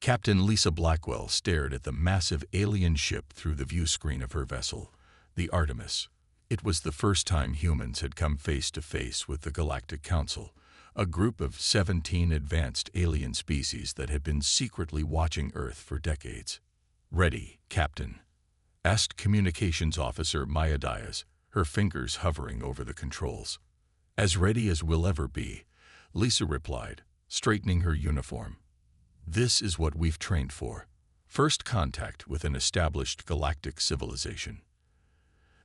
Captain Lisa Blackwell stared at the massive alien ship through the view screen of her vessel, the Artemis. It was the first time humans had come face to face with the Galactic Council, a group of 17 advanced alien species that had been secretly watching Earth for decades. "Ready, Captain?" asked Communications Officer Maya Diaz, her fingers hovering over the controls. "As ready as we'll ever be," Lisa replied, straightening her uniform. "This is what we've trained for. First contact with an established galactic civilization."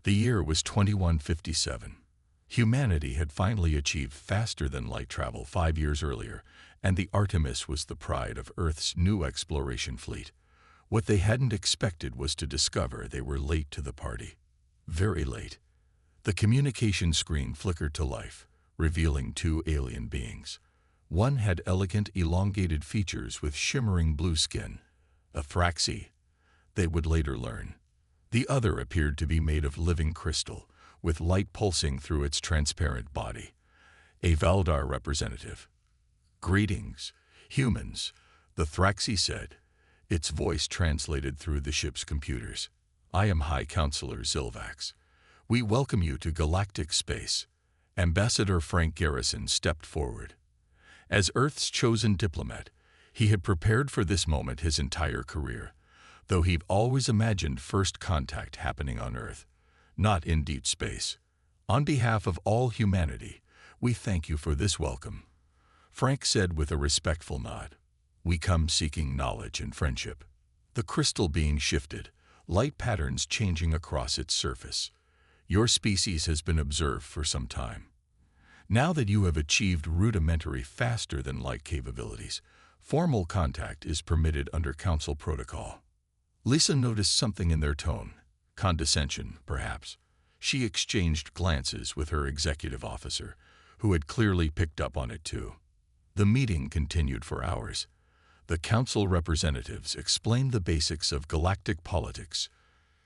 The year was 2157. Humanity had finally achieved faster-than-light travel 5 years earlier, and the Artemis was the pride of Earth's new exploration fleet. What they hadn't expected was to discover they were late to the party. Very late. The communication screen flickered to life, revealing 2 alien beings. One had elegant, elongated features with shimmering blue skin, a Thraxi, they would later learn. The other appeared to be made of living crystal, with light pulsing through its transparent body. A Valdar representative. "Greetings, humans," the Thraxi said, its voice translated through the ship's computers. "I am High Counselor Zilvax. We welcome you to galactic space." Ambassador Frank Garrison stepped forward. As Earth's chosen diplomat, he had prepared for this moment his entire career, though he'd always imagined first contact happening on Earth, not in deep space. "On behalf of all humanity, we thank you for this welcome," Frank said with a respectful nod. "We come seeking knowledge and friendship." The crystal being shifted, light patterns changing across its surface. "Your species has been observed for some time. Now that you have achieved rudimentary faster-than-light capabilities, formal contact is permitted under Council protocol." Lisa noticed something in their tone. Condescension, perhaps. She exchanged glances with her executive officer, who had clearly picked up on it too. The meeting continued for hours. The Council representatives explained the basics of galactic politics,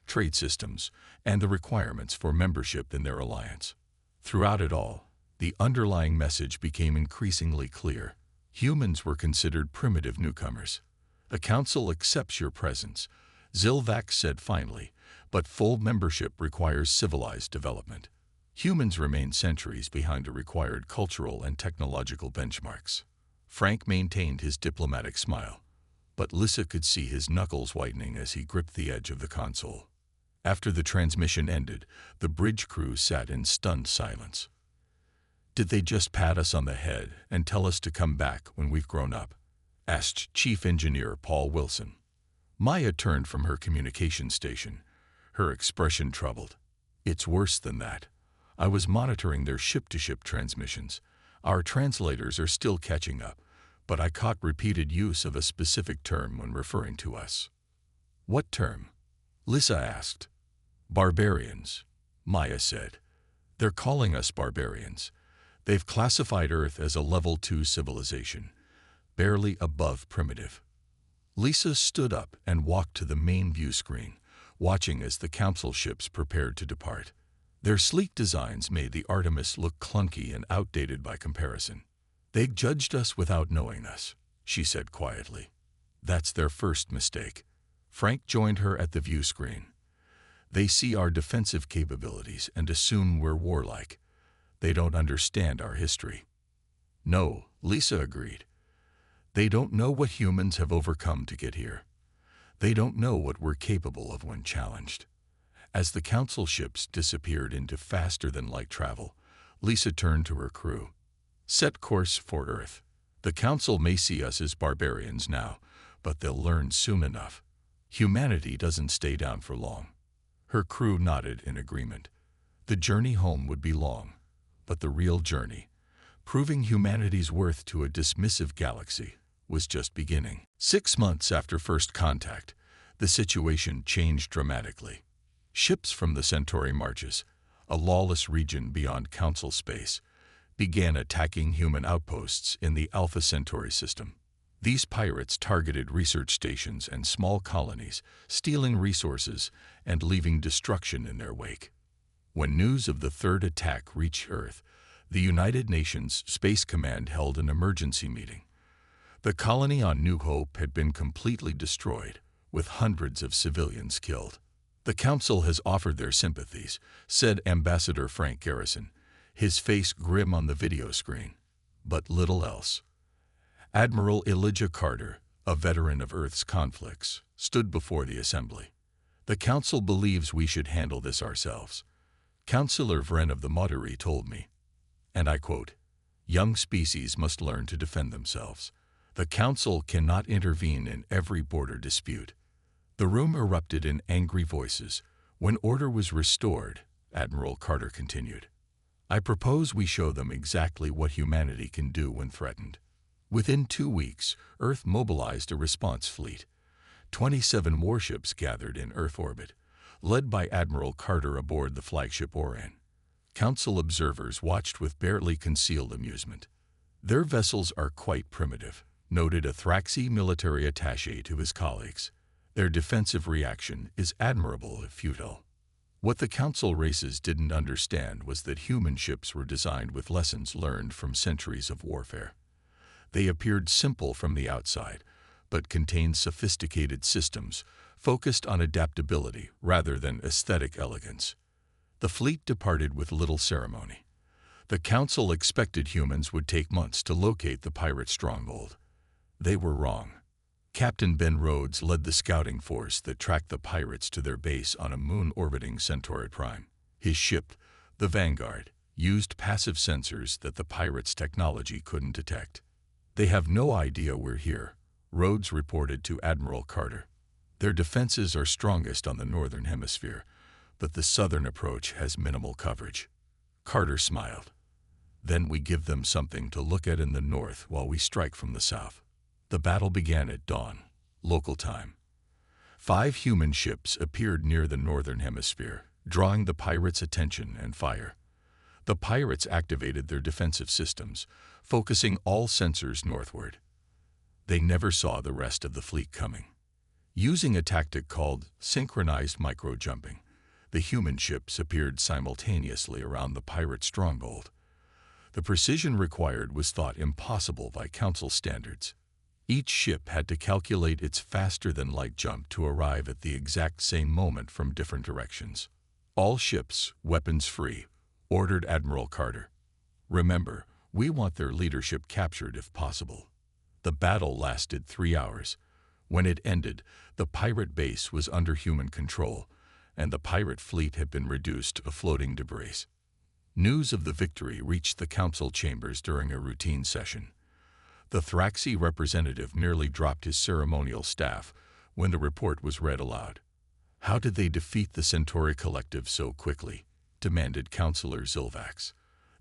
trade systems, and the requirements for membership in their alliance. Throughout it all, the underlying message became increasingly clear. Humans were considered primitive newcomers. "The Council accepts your presence," Zilvax said finally, "but full membership requires civilized development. Humans remain centuries behind the required cultural and technological benchmarks." Frank maintained his diplomatic smile, but Lisa could see his knuckles whitening as he gripped the edge of the console. After the transmission ended, the bridge crew sat in stunned silence. "Did they just pat us on the head and tell us to come back when we've grown up?" asked Chief Engineer Paul Wilson. Maya turned from her communication station, her expression troubled. "It's worse than that. I was monitoring their ship-to-ship transmissions. Our translators are still catching up, but I caught repeated use of a specific term when referring to us." "What term?" Lisa asked. "Barbarians," Maya said. "They're calling us barbarians. They've classified Earth as a level 2 civilization, barely above primitive." Lisa stood up and walked to the main view screen, watching as the Council ships prepared to depart. Their sleek designs made the Artemis look clunky and outdated by comparison. "They judged us without knowing us," she said quietly. "That's their first mistake." Frank joined her at the view screen. "They see our defensive capabilities and assume we're warlike. They don't understand our history." "No," Lisa agreed. "They don't know what humans have overcome to get here. They don't know what we're capable of when challenged." As the Council ships disappeared into faster-than-light travel, Lisa turned to her crew. "Set course for Earth. The Council may see us as barbarians now, but they'll learn soon enough. Humanity doesn't stay down for long." Her crew nodded in agreement. The journey home would be long, but the real journey, proving humanity's worth to a dismissive galaxy, was just beginning. 6 months after first contact, the situation changed dramatically. Ships from the Centauri Marches, a lawless region beyond Council space, began attacking human outposts in the Alpha Centauri system. These pirates targeted research stations and small colonies, stealing resources and leaving destruction in their wake. When news of the third attack reached Earth, the United Nations Space Command held an emergency meeting. The colony on New Hope had been completely destroyed, with hundreds of civilians killed. "The Council has offered their sympathies," said Ambassador Frank Garrison, his face grim on the video screen. But little else. Admiral Elijah Carter, a veteran of Earth's conflicts, stood before the Assembly. "The Council believes we should handle this ourselves. Councillor Vren of the Modery told me," and I quote, "young species must learn to defend themselves. The Council cannot intervene in every border dispute." The room erupted in angry voices. When order was restored, Admiral Carter continued, "I propose we show them exactly what humanity can do when threatened." Within 2 weeks, Earth mobilized a response fleet. 27 warships gathered in Earth orbit, led by Admiral Carter aboard the flagship Orion. Council observers watched with barely concealed amusement. "Their vessels are quite primitive," noted a Thraxi military attaché to his colleagues. "Their defensive reaction is admirable if futile." What the Council races didn't understand was that human ships were designed with lessons learned from centuries of warfare. They appeared simple from the outside, but contained sophisticated systems focused on adaptability rather than aesthetic elegance. The fleet departed with little ceremony. The Council expected humans would take months to locate the pirate stronghold. They were wrong. Captain Ben Rhodes led the scouting force that tracked the pirates to their base on a moon orbiting Centauri Prime. His ship, the Vanguard, used passive sensors that the pirates' technology couldn't detect. "They have no idea we're here," Rhodes reported to Admiral Carter. "Their defenses are strongest on the northern hemisphere, but the southern approach has minimal coverage." Carter smiled. "Then we give them something to look at in the north while we strike from the south." The battle began at dawn, local time. 5 human ships appeared near the northern hemisphere, drawing the pirates' attention and fire. The pirates activated their defensive systems, focusing all sensors northward. They never saw the rest of the fleet coming. Using a tactic called synchronized micro-jumping, the human ships appeared simultaneously around the pirate stronghold. The precision required was thought impossible by Council standards. Each ship had to calculate its faster-than-light jump to arrive at the exact same moment from different directions. "All ships, weapons-free," ordered Admiral Carter. "Remember, we want their leadership captured if possible." The battle lasted 3 hours. When it ended, the pirate base was under human control, and the pirate fleet had been reduced to floating debris. News of the victory reached the Council chambers during a routine session. The Thraxi representative nearly dropped his ceremonial staff when the report was read aloud. "How did they defeat the Centauri Collective so quickly?" demanded Councillor Zilvax.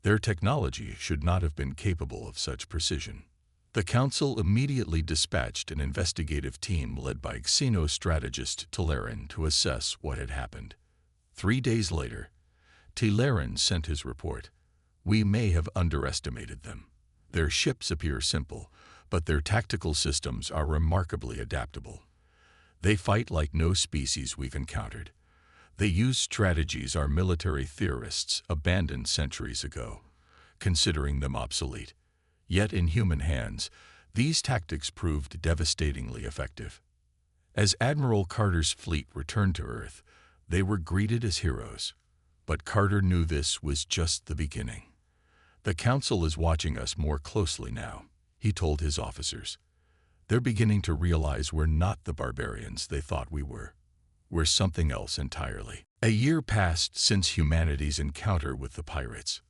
"Their technology should not have been capable of such precision." The Council immediately dispatched an investigative team led by xenostrategist Telerin to assess what had happened. 3 days later, Telerin sent his report. "We may have underestimated them. Their ships appear simple, but their tactical systems are remarkably adaptable. They fight like no species we've encountered. They use strategies our military theorists abandoned centuries ago, considering them obsolete. Yet in human hands, these tactics proved devastatingly effective." As Admiral Carter's fleet returned to Earth, they were greeted as heroes. But Carter knew this was just the beginning. "The Council is watching us more closely now," he told his officers. "They're beginning to realize we're not the barbarians they thought we were. We're something else entirely." A year passed since humanity's encounter with the pirates.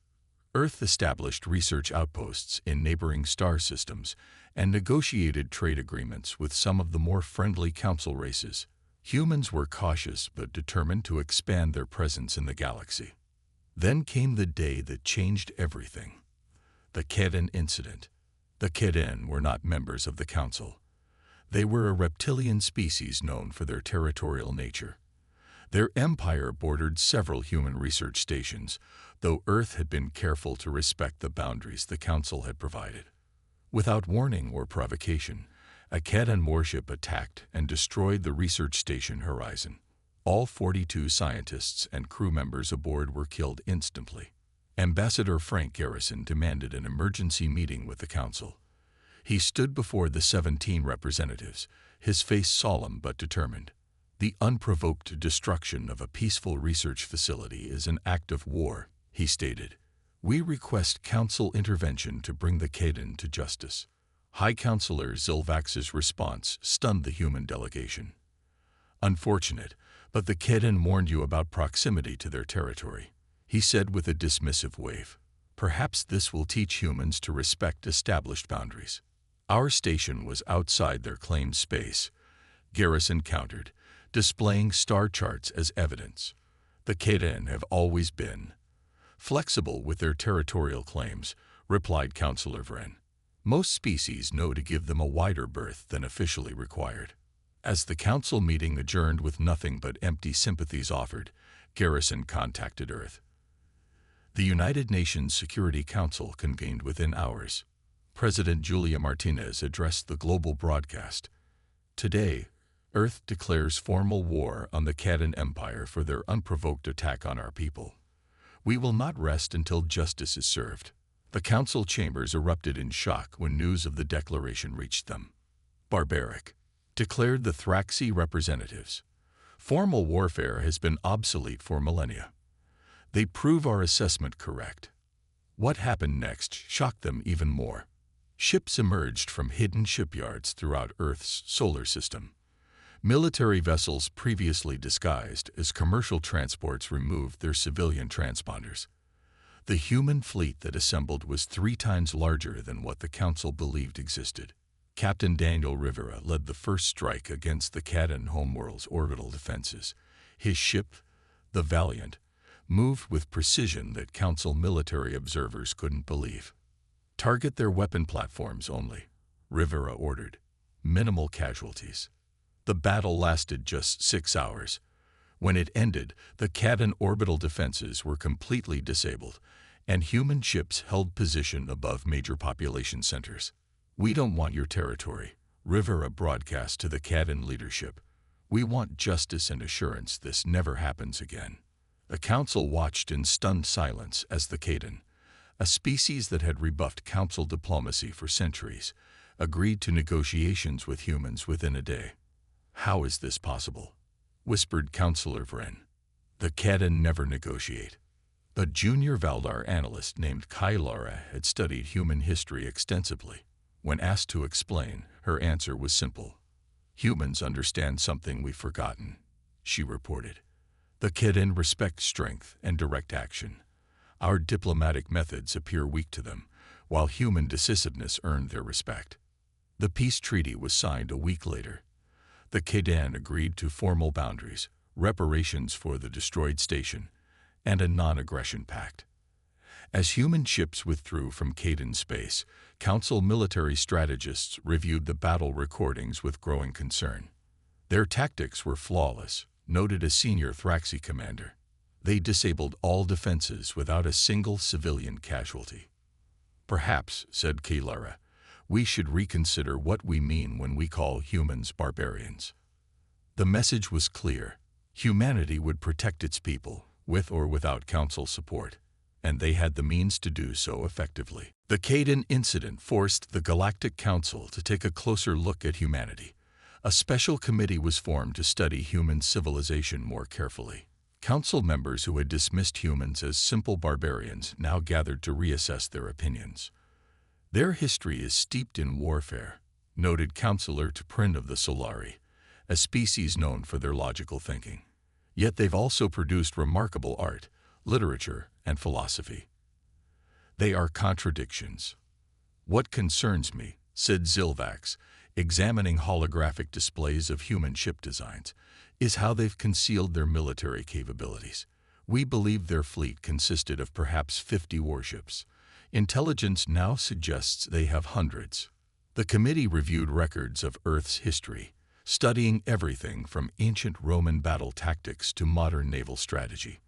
Earth established research outposts in neighboring star systems and negotiated trade agreements with some of the more friendly Council races. Humans were cautious but determined to expand their presence in the galaxy. Then came the day that changed everything. The Caden incident. The Caden were not members of the Council. They were a reptilian species known for their territorial nature. Their empire bordered several human research stations, though Earth had been careful to respect the boundaries the Council had provided. Without warning or provocation, a Caden warship attacked and destroyed the research station Horizon. All 42 scientists and crew members aboard were killed instantly. Ambassador Frank Garrison demanded an emergency meeting with the Council. He stood before the 17 representatives, his face solemn but determined. The unprovoked destruction of a peaceful research facility is an act of war, he stated. We request council intervention to bring the Caden to justice. High Counselor Zilvax's response stunned the human delegation. Unfortunate, but the Caden warned you about proximity to their territory, he said with a dismissive wave. Perhaps this will teach humans to respect established boundaries. Our station was outside their claimed space, Garrison countered, displaying star charts as evidence. The Caden have always been flexible with their territorial claims, replied Counselor Vren. Most species know to give them a wider berth than officially required. As the council meeting adjourned with nothing but empty sympathies offered, Garrison contacted Earth. The United Nations Security Council convened within hours. President Julia Martinez addressed the global broadcast. Today, Earth declares formal war on the Caden Empire for their unprovoked attack on our people. We will not rest until justice is served. The council chambers erupted in shock when news of the declaration reached them. Barbaric, declared the Thraxi representatives. Formal warfare has been obsolete for millennia. They prove our assessment correct. What happened next shocked them even more. Ships emerged from hidden shipyards throughout Earth's solar system. Military vessels previously disguised as commercial transports removed their civilian transponders. The human fleet that assembled was 3 times larger than what the Council believed existed. Captain Daniel Rivera led the first strike against the Caden homeworld's orbital defenses. His ship, the Valiant, moved with precision that Council military observers couldn't believe. Target their weapon platforms only, Rivera ordered. Minimal casualties. The battle lasted just 6 hours. When it ended, the Caden orbital defenses were completely disabled, and human ships held position above major population centers. We don't want your territory, Rivera broadcast to the Caden leadership. We want justice and assurance this never happens again. The council watched in stunned silence as the Caden, a species that had rebuffed council diplomacy for centuries, agreed to negotiations with humans within a day. How is this possible? Whispered Counselor Vren. The Caden never negotiate. A junior Valdar analyst named Kylara had studied human history extensively. When asked to explain, her answer was simple. Humans understand something we've forgotten, she reported. The Caden respect strength and direct action. Our diplomatic methods appear weak to them, while human decisiveness earned their respect. The peace treaty was signed a week later. The Caden agreed to formal boundaries, reparations for the destroyed station, and a non-aggression pact. As human ships withdrew from Caden space, Council military strategists reviewed the battle recordings with growing concern. Their tactics were flawless, noted a senior Thraxi commander. They disabled all defenses without a single civilian casualty. Perhaps, said Kylara, we should reconsider what we mean when we call humans barbarians. The message was clear. Humanity would protect its people, with or without council support, and they had the means to do so effectively. The Caden incident forced the Galactic Council to take a closer look at humanity. A special committee was formed to study human civilization more carefully. Council members who had dismissed humans as simple barbarians now gathered to reassess their opinions. Their history is steeped in warfare, noted Counselor T'Prin of the Solari, a species known for their logical thinking. Yet they've also produced remarkable art, literature, and philosophy. They are contradictions. What concerns me, said Zilvax, examining holographic displays of human ship designs, is how they've concealed their military capabilities. We believe their fleet consisted of perhaps 50 warships. Intelligence now suggests they have hundreds. The committee reviewed records of Earth's history, studying everything from ancient Roman battle tactics to modern naval strategy.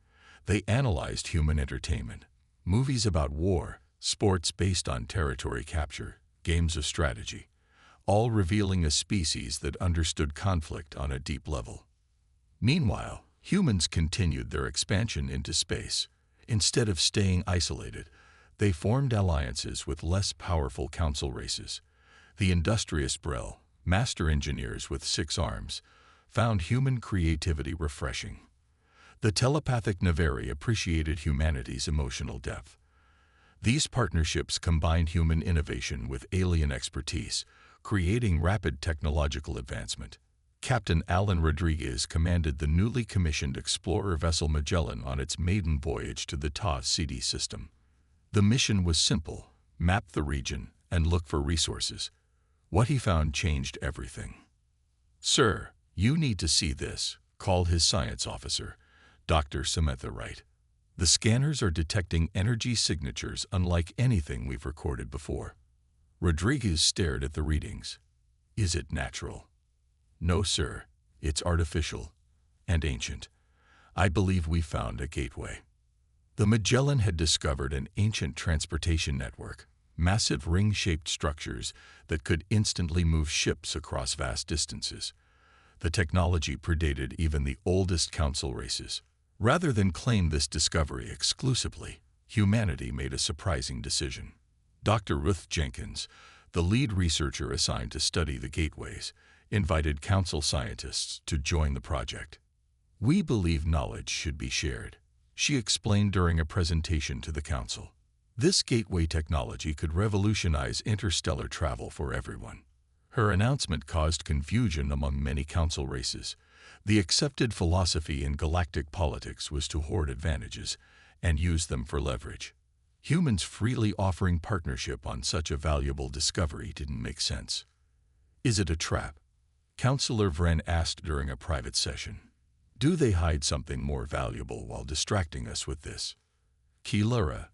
They analyzed human entertainment, movies about war, sports based on territory capture, games of strategy, all revealing a species that understood conflict on a deep level. Meanwhile, humans continued their expansion into space. Instead of staying isolated, they formed alliances with less powerful council races. The industrious Brel, master engineers with 6 arms, found human creativity refreshing. The telepathic Navari appreciated humanity's emotional depth. These partnerships combined human innovation with alien expertise, creating rapid technological advancement. Captain Alan Rodriguez commanded the newly commissioned explorer vessel Magellan on its maiden voyage to the Ta-CD system. The mission was simple: map the region and look for resources. What he found changed everything. "Sir, you need to see this," called his science officer, Dr. Samantha Wright. "The scanners are detecting energy signatures unlike anything we've recorded before." Rodriguez stared at the readings. "Is it natural?" "No, sir. It's artificial and ancient. I believe we found a gateway." The Magellan had discovered an ancient transportation network, massive ring-shaped structures that could instantly move ships across vast distances. The technology predated even the oldest council races. Rather than claim this discovery exclusively, humanity made a surprising decision. Dr. Ruth Jenkins, the lead researcher assigned to study the gateways, invited council scientists to join the project. "We believe knowledge should be shared," she explained during a presentation to the council. "This gateway technology could revolutionize interstellar travel for everyone." Her announcement caused confusion among many council races. The accepted philosophy in galactic politics was to hoard advantages and use them for leverage. Humans freely offering partnership on such a valuable discovery didn't make sense. "Is it a trap?" Councillor Vren asked during a private session. "Do they hide something more valuable while distracting us with this?" Keylura,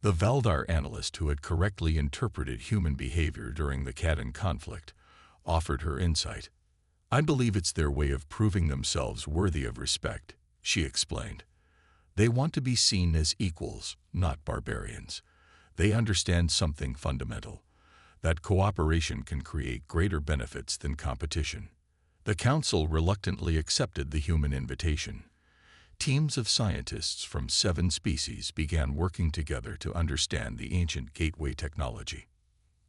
the Valdar analyst who had correctly interpreted human behavior during the Caden conflict, offered her insight. "I believe it's their way of proving themselves worthy of respect," she explained. "They want to be seen as equals, not barbarians. They understand something fundamental: that cooperation can create greater benefits than competition." The council reluctantly accepted the human invitation. Teams of scientists from 7 species began working together to understand the ancient gateway technology.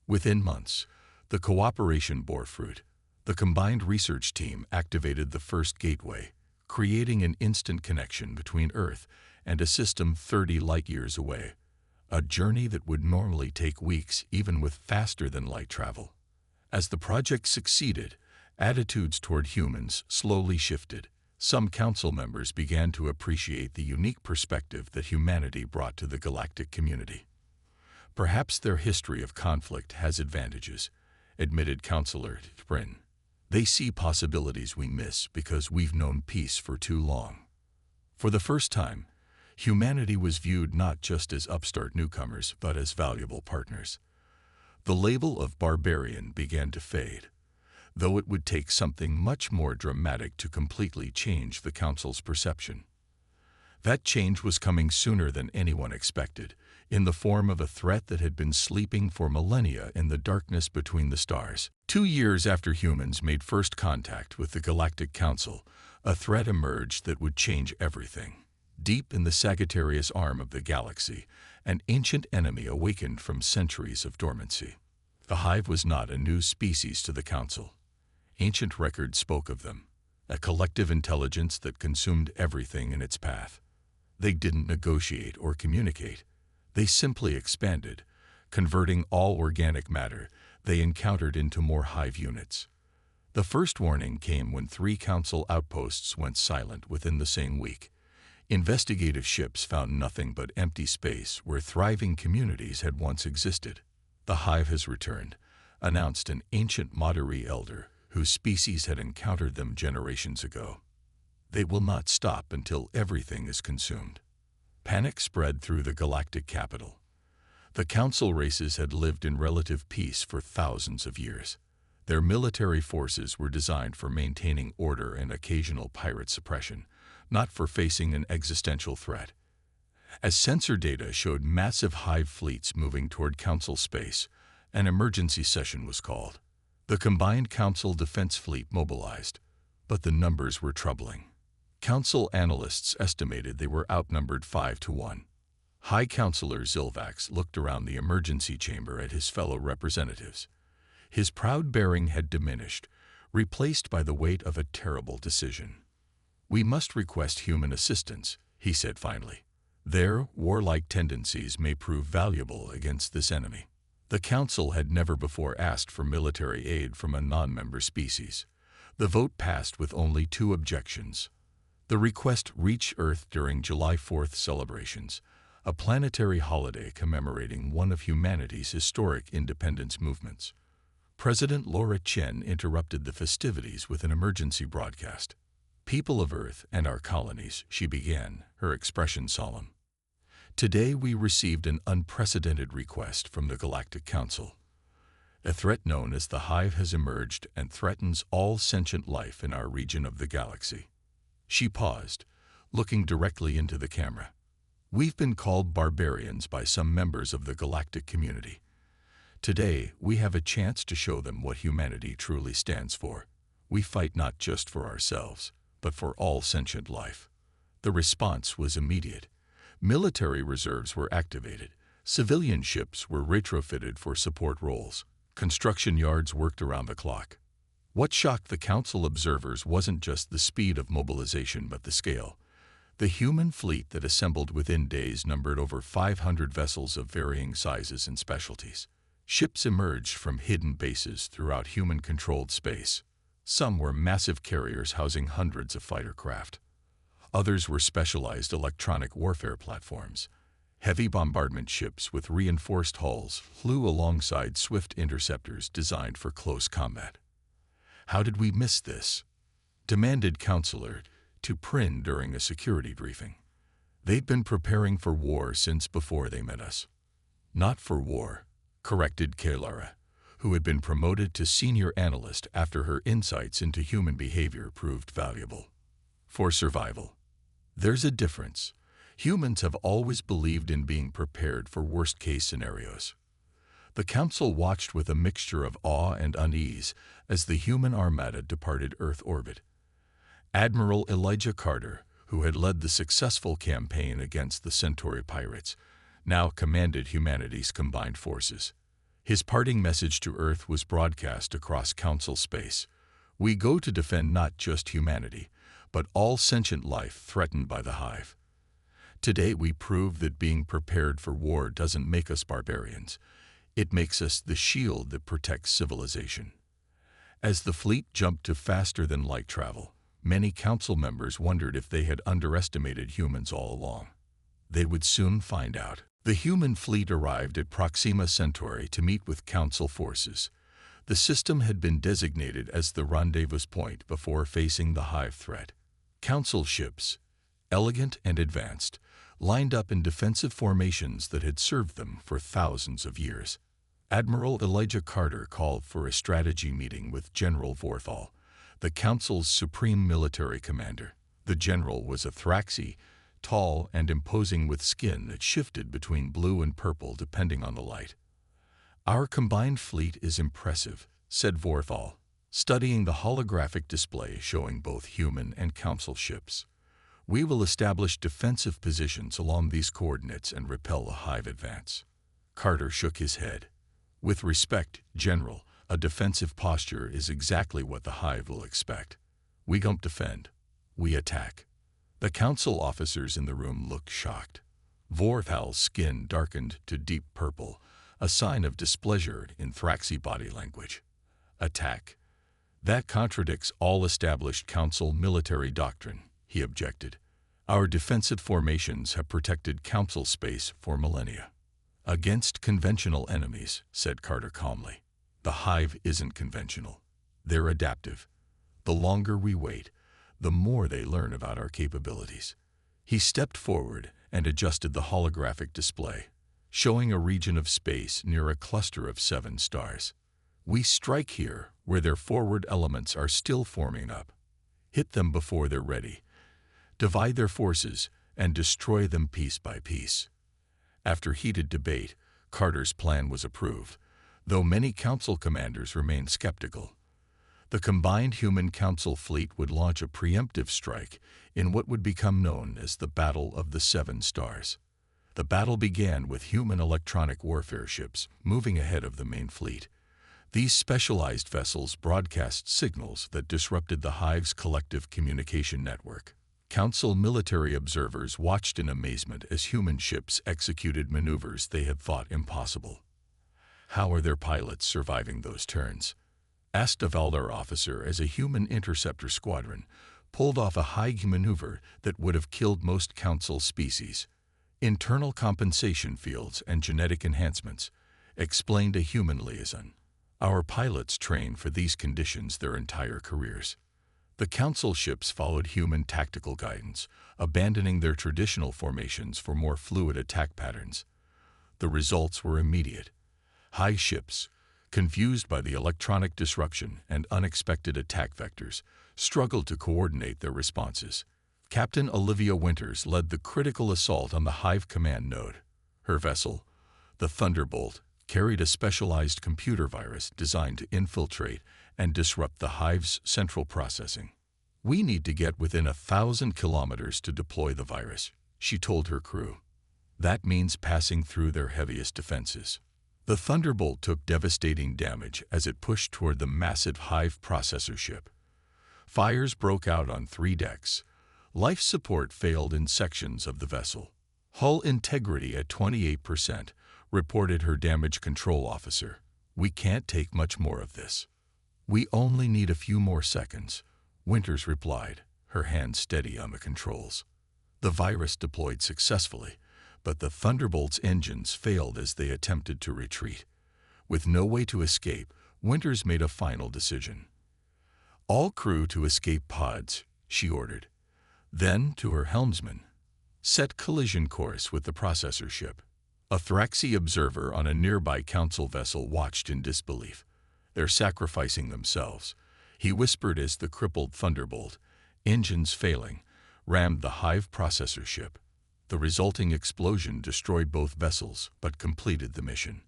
Within months, the cooperation bore fruit. The combined research team activated the first gateway, creating an instant connection between Earth and a system 30 light-years away, a journey that would normally take weeks even with faster-than-light travel. As the project succeeded, attitudes toward humans slowly shifted. Some council members began to appreciate the unique perspective that humanity brought to the galactic community. "Perhaps their history of conflict has advantages," admitted Councillor Vren. "They see possibilities we miss because we've known peace for too long." For the first time, humanity was viewed not just as upstart newcomers but as valuable partners. The label of barbarian began to fade, though it would take something much more dramatic to completely change the council's perception. That change was coming sooner than anyone expected, in the form of a threat that had been sleeping for millennia in the darkness between the stars. 2 years after humans made first contact with the Galactic Council, a threat emerged that would change everything. Deep in the Sagittarius arm of the galaxy, an ancient enemy awakened from centuries of dormancy. The hive was not a new species to the Council. Ancient records spoke of them, a collective intelligence that consumed everything in its path. They didn't negotiate or communicate. They simply expanded, converting all organic matter they encountered into more hive units. The first warning came when 3 council outposts went silent within the same week. Investigative ships found nothing but empty space where thriving communities had once existed. "The hive has returned," announced an ancient Madari elder whose species had encountered them generations ago. "They will not stop until everything is consumed." Panic spread through the galactic capital. The council races had lived in relative peace for thousands of years. Their military forces were designed for maintaining order and occasional pirate suppression, not for facing an existential threat. As sensor data showed massive hive fleets moving toward council space, an emergency session was called. The combined council defense fleet mobilized, but the numbers were troubling. Council analysts estimated they were outnumbered 5-1. High Councillor Zilvax looked around the emergency chamber at his fellow representatives. His proud bearing had diminished, replaced by the weight of a terrible decision. "We must request human assistance," he said finally. "Their warlike tendencies may prove valuable against this enemy." The Council had never before asked for military aid from a non-member species. The vote passed with only 2 objections. The request reached Earth during July 4th celebrations, a planetary holiday commemorating one of humanity's historic independence movements. President Laura Chen interrupted the festivities with an emergency broadcast. "People of Earth and our colonies," she began, her expression solemn. "Today we received an unprecedented request from the Galactic Council. A threat known as the Hive has emerged and threatens all sentient life in our region of the galaxy." She paused, looking directly into the camera. "We've been called Barbarians by some members of the galactic community. Today, we have a chance to show them what humanity truly stands for. We fight not just for ourselves, but for all sentient life." The response was immediate. Military reserves were activated. Civilian ships were retrofitted for support roles. Construction yards worked around the clock. What shocked the Council observers wasn't just the speed of mobilization but the scale. The human fleet that assembled within days numbered over 500 vessels of varying sizes and specialties. Ships emerged from hidden bases throughout human-controlled space. Some were massive carriers housing hundreds of fighter craft. Others were specialized electronic warfare platforms. Heavy bombardment ships with reinforced hulls flew alongside swift interceptors designed for close combat. "How did we miss this?" demanded Counselor Tuprin during a security briefing. "They'd been preparing for war since before they met us." "Not for war," corrected Kaylara, who had been promoted to senior analyst after her insights into human behavior proved valuable. "For survival. There's a difference. Humans have always believed in being prepared for worst-case scenarios." The Council watched with a mixture of awe and unease as the human armada departed Earth orbit. Admiral Elijah Carter, who had led the successful campaign against the Centauri pirates, now commanded humanity's combined forces. His parting message to Earth was broadcast across Council space. "We go to defend not just humanity, but all sentient life threatened by the Hive. Today we prove that being prepared for war doesn't make us barbarians. It makes us the shield that protects civilization." As the fleet jumped to faster-than-light travel, many Council members wondered if they had underestimated humans all along. They would soon find out. The human fleet arrived at Proxima Centauri to meet with Council forces. The system had been designated as the rendezvous point before facing the Hive threat. Council ships, elegant and advanced, lined up in defensive formations that had served them for thousands of years. Admiral Elijah Carter called for a strategy meeting with General Vorthal, the Council's supreme military commander. The general was a Thraxi, tall and imposing with skin that shifted between blue and purple depending on the light. "Our combined fleet is impressive," said Vorthal, studying the holographic display showing both human and Council ships. "We will establish defensive positions along these coordinates and repel a Hive advance." Carter shook his head. "With respect, General, a defensive posture is exactly what the Hive will expect. We don't defend, we attack." The Council officers in the room looked shocked. Vorthal's skin darkened to deep purple, a sign of displeasure in Thraxi body language. "Attack? That contradicts all established Council military doctrine," he objected. "Our defensive formations have protected Council space for millennia." "Against conventional enemies," said Carter calmly. "The Hive isn't conventional. They're adaptive. The longer we wait, the more they learn about our capabilities." He stepped forward and adjusted the holographic display, showing a region of space near a cluster of 7 stars. "We strike here where their forward elements are still forming up. Hit them before they're ready. Divide their forces and destroy them piece by piece." After heated debate, Carter's plan was approved, though many Council commanders remained skeptical. The combined human Council fleet would launch a preemptive strike in what would become known as the Battle of the 7 Stars. The battle began with human electronic warfare ships moving ahead of the main fleet. These specialized vessels broadcast signals that disrupted the hive's collective communication network. Council military observers watched in amazement as human ships executed maneuvers they had thought impossible. "How are their pilots surviving those turns?" asked a Valdar officer as a human interceptor squadron pulled off a high maneuver that would have killed most Council species. "Internal compensation fields and genetic enhancements," explained a human liaison. "Our pilots train for these conditions their entire careers." The Council ships followed human tactical guidance, abandoning their traditional formations for more fluid attack patterns. The results were immediate. Hive ships, confused by the electronic disruption and unexpected attack vectors, struggled to coordinate their responses. Captain Olivia Winters led the critical assault on the Hive command node. Her vessel, the Thunderbolt, carried a specialized computer virus designed to infiltrate and disrupt the Hive's central processing. "We need to get within 1,000 kilometers to deploy the virus," she told her crew. "That means passing through their heaviest defenses." The Thunderbolt took devastating damage as it pushed toward the massive Hive processor ship. Fires broke out on 3 decks. Life support failed in sections of the vessel. "Hull integrity at 28%, reported her damage control officer. "We can't take much more of this." "We only need a few more seconds," Winters replied, her hand steady on the controls. The virus deployed successfully, but the Thunderbolt's engines failed as they attempted to retreat. With no way to escape, Winters made a final decision. "All crew to escape pods," she ordered. Then, to her helmsman, "Set collision course with the processor ship." A Thraxi observer on a nearby Council vessel watched in disbelief. "They're sacrificing themselves," he whispered as the crippled Thunderbolt, engines failing, rammed the Hive processor ship. The resulting explosion destroyed both vessels but completed the mission.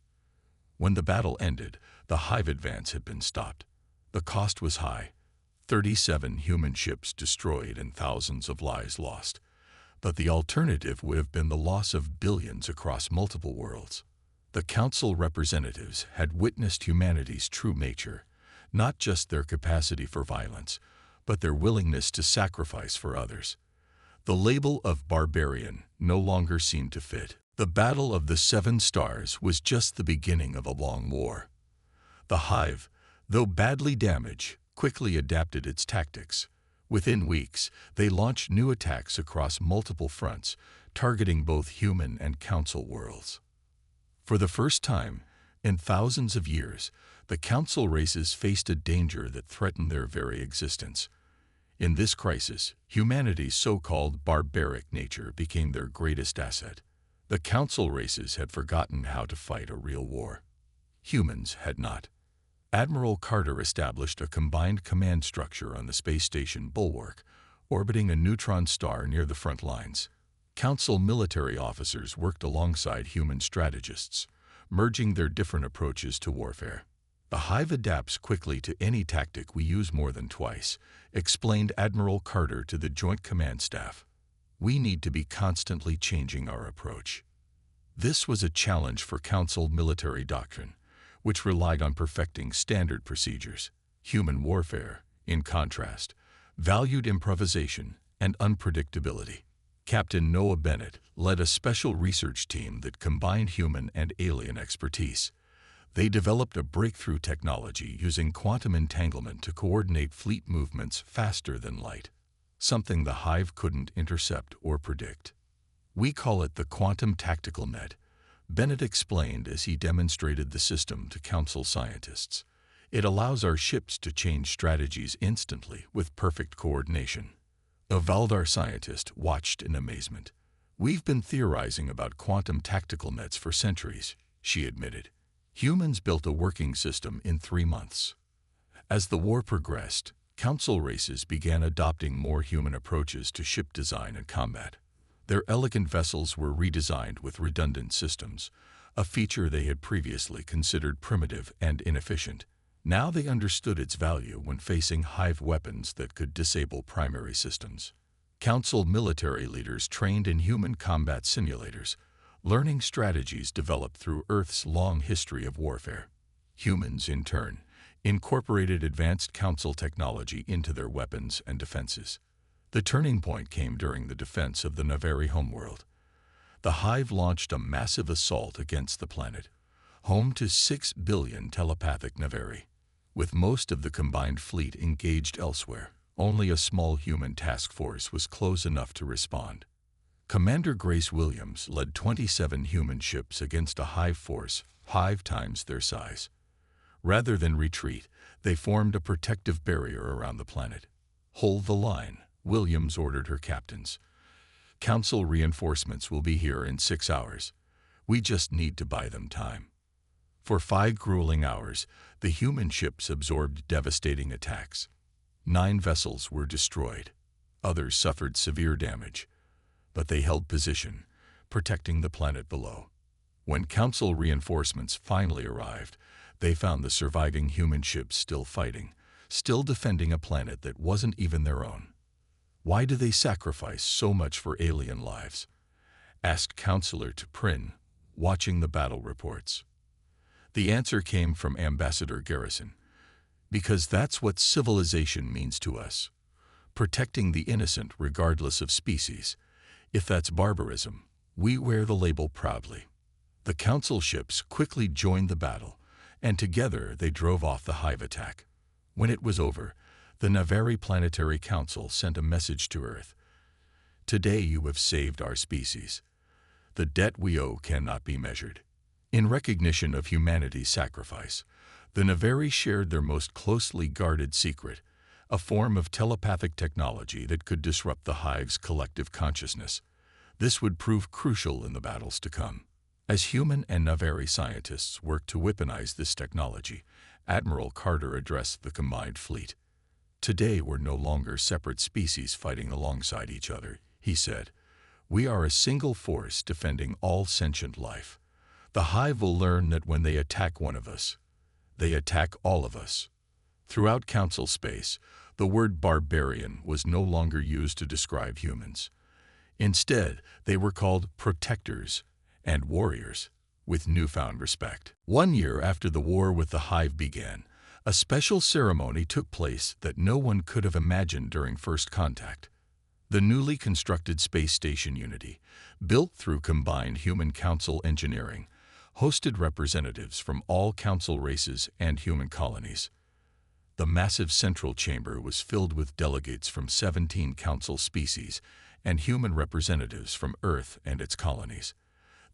When the battle ended, the Hive advance had been stopped. The cost was high: 37 human ships destroyed and thousands of lives lost. But the alternative would have been the loss of billions across multiple worlds. The Council representatives had witnessed humanity's true nature, not just their capacity for violence, but their willingness to sacrifice for others. The label of barbarian no longer seemed to fit. The Battle of the Seven Stars was just the beginning of a long war. The Hive, though badly damaged, quickly adapted its tactics. Within weeks, they launched new attacks across multiple fronts, targeting both human and Council worlds. For the first time in thousands of years, the Council races faced a danger that threatened their very existence. In this crisis, humanity's so-called barbaric nature became their greatest asset. The Council races had forgotten how to fight a real war. Humans had not. Admiral Carter established a combined command structure on the space station Bulwark, orbiting a neutron star near the front lines. Council military officers worked alongside human strategists, merging their different approaches to warfare. "The Hive adapts quickly to any tactic we use more than twice," explained Admiral Carter to the Joint Command Staff. "We need to be constantly changing our approach." This was a challenge for Council military doctrine, which relied on perfecting standard procedures. Human warfare, in contrast, valued improvisation and unpredictability. Captain Noah Bennett led a special research team that combined human and alien expertise. They developed a breakthrough technology using quantum entanglement to coordinate fleet movements faster than light, something the Hive couldn't intercept or predict. "We call it the quantum tactical net," Bennett explained as he demonstrated the system to Council scientists. "It allows our ships to change strategies instantly with perfect coordination." A Valdar scientist watched in amazement. "We've been theorizing about quantum tactical nets for centuries," she admitted. "Humans built a working system in 3 months." As the war progressed, Council races began adopting more human approaches to ship design and combat. Their elegant vessels were redesigned with redundant systems, a feature they had previously considered primitive and inefficient. Now they understood its value when facing Hive weapons that could disable primary systems. Council military leaders trained in human combat simulators, learning strategies developed through Earth's long history of warfare. Humans, in turn, incorporated advanced council technology into their weapons and defenses. The turning point came during the defense of the Navari homeworld. The Hive launched a massive assault against the planet, home to 6 billion telepathic Navari. With most of the combined fleet engaged elsewhere, only a small human task force was close enough to respond. Commander Grace Williams led 27 human ships against a Hive force 5 times their size. Rather than retreat, they formed a protective barrier around the planet. "Hold the line," Williams ordered her captains. "Council reinforcements will be here in 6 hours. We just need to buy them time." For 5 grueling hours, the human ships absorbed devastating attacks. 9 vessels were destroyed. Others suffered severe damage. But they held position, protecting the planet below. When Council reinforcements finally arrived, they found the surviving human ships still fighting, still defending a planet that wasn't even their own. "Why do they sacrifice so much for alien lives?" asked Counselor T'Prin, watching the battle reports. The answer came from Ambassador Garrison. "Because that's what civilization means to us. Protecting the innocent regardless of species. If that's barbarism, we wear the label proudly." The Council ships quickly joined the battle, and together they drove off the Hive attack. When it was over, the Navari Planetary Council sent a message to Earth. "Today you have saved our species. The debt we owe cannot be measured." In recognition of humanity's sacrifice, the Navari shared their most closely guarded secret, a form of telepathic technology that could disrupt the Hive's collective consciousness. This would prove crucial in the battles to come. As human and Navari scientists worked to weaponize this technology, Admiral Carter addressed the combined fleet. "Today we're no longer separate species fighting alongside each other," he said. "We are a single force defending all sentient life. The Hive will learn that when they attack one of us, they attack all of us." Throughout Council space, the word barbarian was no longer used to describe humans. Instead, they were called protectors and warriors, with newfound respect. 1 year after the war with the Hive began, a special ceremony took place that no one could have imagined during first contact. The newly constructed space station Unity, built through combined human council engineering, hosted representatives from all council races and human colonies. The massive central chamber was filled with delegates from 17 council species and human representatives from Earth and its colonies.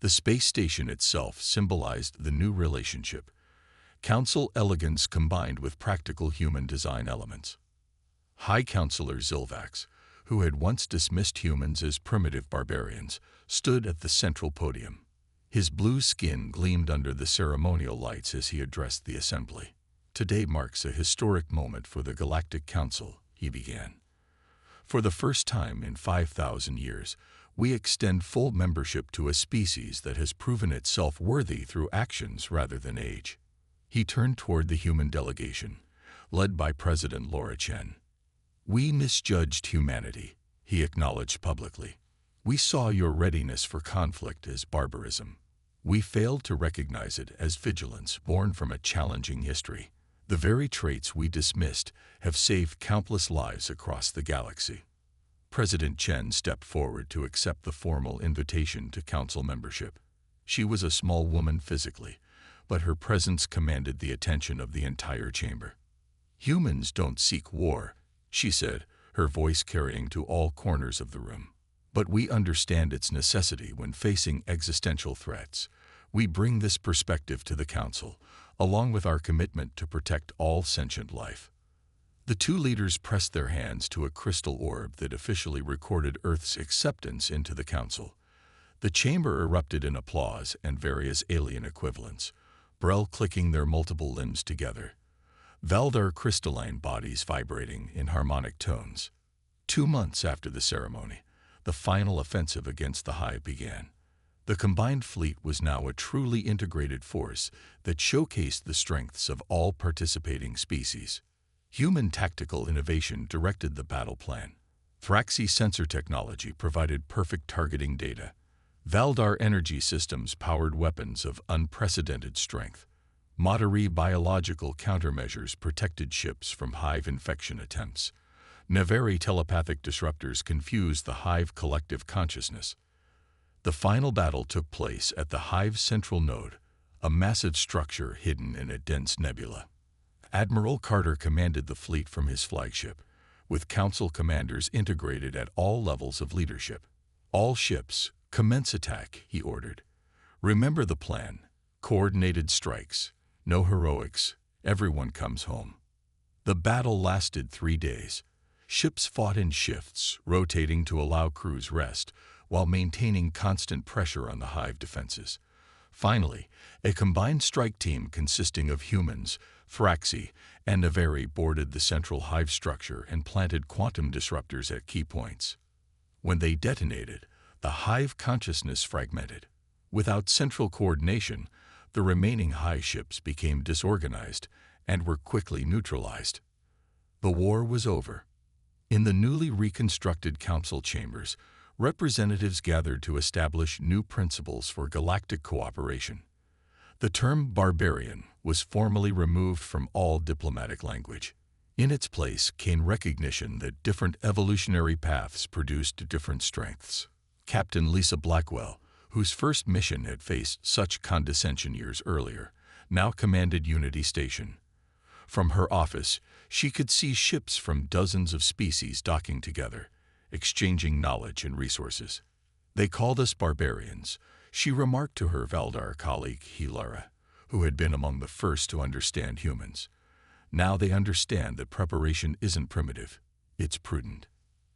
The space station itself symbolized the new relationship, council elegance combined with practical human design elements. High Counselor Zilvax, who had once dismissed humans as primitive barbarians, stood at the central podium. His blue skin gleamed under the ceremonial lights as he addressed the assembly. "Today marks a historic moment for the Galactic Council," he began. "For the first time in 5,000 years, we extend full membership to a species that has proven itself worthy through actions rather than age." He turned toward the human delegation, led by President Laura Chen. "We misjudged humanity," he acknowledged publicly. "We saw your readiness for conflict as barbarism. We failed to recognize it as vigilance born from a challenging history. The very traits we dismissed have saved countless lives across the galaxy." President Chen stepped forward to accept the formal invitation to council membership. She was a small woman physically, but her presence commanded the attention of the entire chamber. "Humans don't seek war," she said, her voice carrying to all corners of the room. "But we understand its necessity when facing existential threats. We bring this perspective to the Council, along with our commitment to protect all sentient life." The 2 leaders pressed their hands to a crystal orb that officially recorded Earth's acceptance into the Council. The chamber erupted in applause and various alien equivalents, Brel clicking their multiple limbs together, Valdar crystalline bodies vibrating in harmonic tones. 2 months after the ceremony, the final offensive against the Hive began. The combined fleet was now a truly integrated force that showcased the strengths of all participating species. Human tactical innovation directed the battle plan. Thraxi sensor technology provided perfect targeting data. Valdar energy systems powered weapons of unprecedented strength. Modern biological countermeasures protected ships from hive infection attempts. Nevari telepathic disruptors confused the hive collective consciousness. The final battle took place at the hive's central node, a massive structure hidden in a dense nebula. Admiral Carter commanded the fleet from his flagship, with council commanders integrated at all levels of leadership. All ships, commence attack, he ordered. Remember the plan: coordinated strikes, no heroics, everyone comes home. The battle lasted 3 days. Ships fought in shifts, rotating to allow crews rest, while maintaining constant pressure on the hive defenses. Finally, a combined strike team consisting of humans, Thraxi, and Nevari boarded the central hive structure and planted quantum disruptors at key points. When they detonated, the hive consciousness fragmented. Without central coordination, the remaining hive ships became disorganized and were quickly neutralized. The war was over. In the newly reconstructed council chambers, representatives gathered to establish new principles for galactic cooperation. The term barbarian was formally removed from all diplomatic language. In its place came recognition that different evolutionary paths produced different strengths. Captain Lisa Blackwell, whose first mission had faced such condescension years earlier, now commanded Unity Station. From her office, she could see ships from dozens of species docking together, exchanging knowledge and resources. "They called us barbarians," she remarked to her Valdar colleague Hilara, who had been among the first to understand humans. "Now they understand that preparation isn't primitive, it's prudent."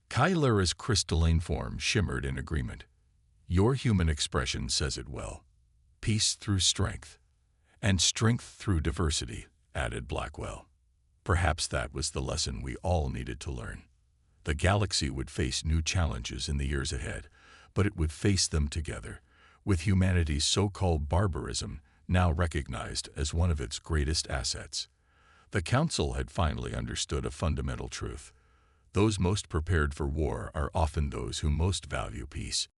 Kylara's crystalline form shimmered in agreement. "Your human expression says it well. Peace through strength. And strength through diversity," added Blackwell. Perhaps that was the lesson we all needed to learn. The galaxy would face new challenges in the years ahead, but it would face them together, with humanity's so-called barbarism now recognized as one of its greatest assets. The Council had finally understood a fundamental truth. Those most prepared for war are often those who most value peace.